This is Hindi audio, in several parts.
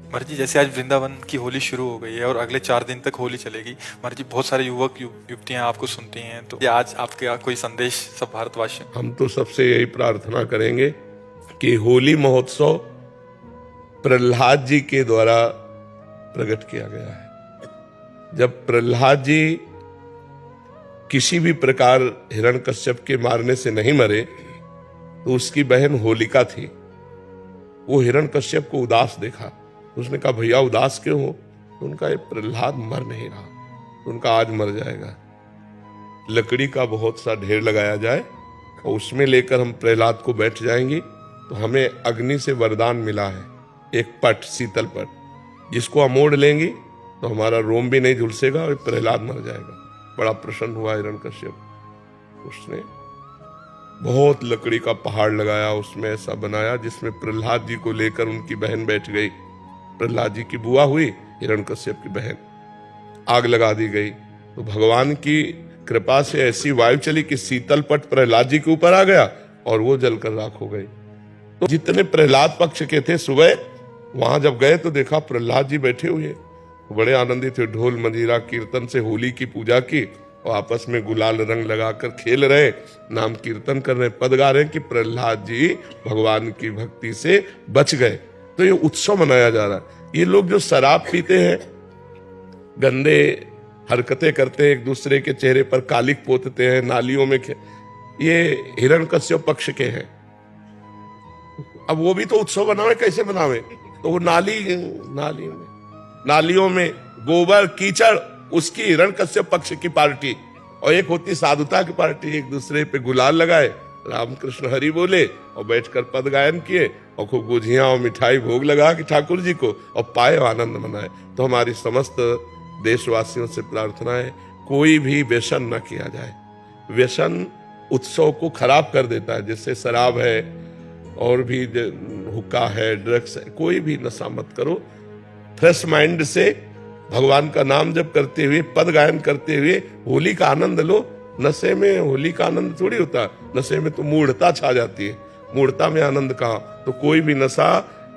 महाराज जी, जैसे आज वृंदावन की होली शुरू हो गई है और अगले 4 दिन तक होली चलेगी। महाराज जी, बहुत सारे युवतियां आपको सुनती हैं, तो ये आज आपके कोई संदेश सब भारतवासियों। हम तो सबसे यही प्रार्थना करेंगे कि होली महोत्सव प्रहलाद जी के द्वारा प्रकट किया गया है। जब प्रहलाद जी किसी भी प्रकार हिरण्यकश्यप के मारने से नहीं मरे, तो उसकी बहन होलिका थी। वो हिरण्यकश्यप को उदास देखा, उसने कहा भैया उदास क्यों हो? तो उनका ये प्रहलाद मर नहीं रहा, तो उनका आज मर जाएगा। लकड़ी का बहुत सा ढेर लगाया जाए और उसमें लेकर हम प्रहलाद को बैठ जाएंगे, तो हमें अग्नि से वरदान मिला है, एक पट, शीतल पट, जिसको हम ओढ़ लेंगे तो हमारा रोम भी नहीं झुलसेगा और प्रहलाद मर जाएगा। बड़ा प्रसन्न हुआ हिरण्यकश्यप। उसने बहुत लकड़ी का पहाड़ लगाया, उसमें ऐसा बनाया जिसमें प्रहलाद जी को लेकर उनकी बहन बैठ गई। प्रहलाद जी की बुआ हुई, हिरण्यकश्यप की बहन। आग लगा दी गई, तो भगवान की कृपा से ऐसी वायु चली कि शीतल पट प्रहलाद जी के ऊपर आ गया और वो जलकर राख हो गई। तो जितने प्रहलाद पक्ष के थे, सुबह वहां जब गए तो देखा प्रहलाद जी बैठे हुए, बड़े आनंदित थे। ढोल मंजीरा कीर्तन से होली की पूजा की और आपस में गुलाल रंग लगाकर खेल रहे, नाम कीर्तन कर रहे, पद गा रहे कि प्रहलाद जी भगवान की भक्ति से बच गए। तो ये उत्सव मनाया जा रहा है। ये लोग जो शराब पीते हैं, गंदे हरकतें करते हैं, एक दूसरे के चेहरे पर कालिक पोतते हैं, नालियों में ये हिरण्यकश्यप पक्ष के हैं। अब वो भी तो उत्सव बनावे, कैसे बनावे? तो वो नालियों में गोबर कीचड़, उसकी हिरण्यकश्यप पक्ष की पार्टी, और एक होती साधुता की पार्टी। एक दूसरे पे गुलाल लगाए, राम कृष्ण हरि बोले और बैठकर पद गायन किए और खूब गुझियां और मिठाई भोग लगा कि ठाकुर जी को, और पाए आनंद मनाए। तो हमारी समस्त देशवासियों से प्रार्थना है, कोई भी व्यसन न किया जाए। व्यसन उत्सव को खराब कर देता है, जैसे शराब है और भी हुक्का है, ड्रग्स है, कोई भी नशा मत करो। फ्रेश माइंड से भगवान का नाम जप करते हुए, पद गायन करते हुए होली का आनंद लो। नशे में होली का आनंद थोड़ी होता, नशे में तो मूढ़ता छा जाती है, मूढ़ता में आनंद कहाँ। तो कोई भी नशा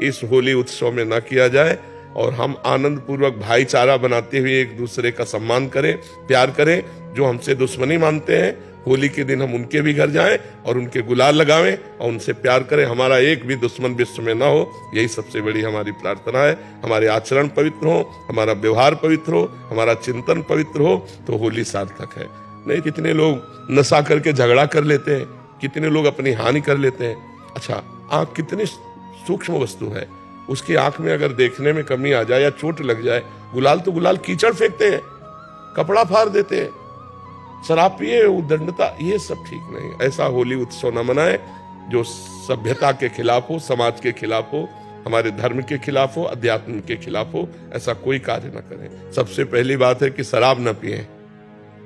इस होली उत्सव में ना किया जाए और हम आनंद पूर्वक भाईचारा बनाते हुए एक दूसरे का सम्मान करें, प्यार करें। जो हमसे दुश्मनी मानते हैं, होली के दिन हम उनके भी घर जाएं और उनके गुलाल लगावें और उनसे प्यार करें। हमारा एक भी दुश्मन विश्व में ना हो, यही सबसे बड़ी हमारी प्रार्थना है। हमारे आचरण पवित्र हो, हमारा व्यवहार पवित्र हो, हमारा चिंतन पवित्र हो, तो होली सार्थक है। नहीं, कितने लोग नशा करके झगड़ा कर लेते हैं, कितने लोग अपनी हानि कर लेते हैं। अच्छा, आंख कितनी सूक्ष्म वस्तु है, उसकी आंख में अगर देखने में कमी आ जाए या चोट लग जाए, गुलाल तो गुलाल कीचड़ फेंकते हैं, कपड़ा फाड़ देते हैं, शराब पिए, उद्दंडता, ये सब ठीक नहीं। ऐसा होली उत्सव न मनाए जो सभ्यता के खिलाफ हो, समाज के खिलाफ हो, हमारे धर्म के खिलाफ हो, अध्यात्म के खिलाफ हो। ऐसा कोई कार्य न करें। सबसे पहली बात है कि शराब न पिए,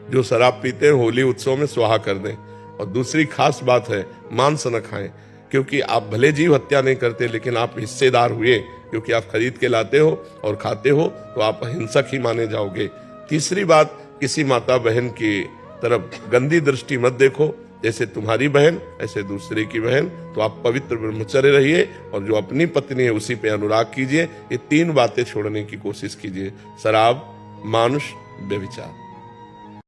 जो शराब पीते हैं होली उत्सव में स्वाहा कर दें। और दूसरी खास बात है, मांस न खाएं, क्योंकि आप भले जीव हत्या नहीं करते, लेकिन आप हिस्सेदार हुए, क्योंकि आप खरीद के लाते हो और खाते हो, तो आप हिंसक ही माने जाओगे। तीसरी बात, किसी माता बहन की तरफ गंदी दृष्टि मत देखो, जैसे तुम्हारी बहन ऐसे दूसरे की बहन। तो आप पवित्र ब्रह्मचर्य रहिए और जो अपनी पत्नी है उसी पे अनुराग कीजिए। ये 3 बातें छोड़ने की कोशिश कीजिए: शराब, मानुष, व्यभिचार।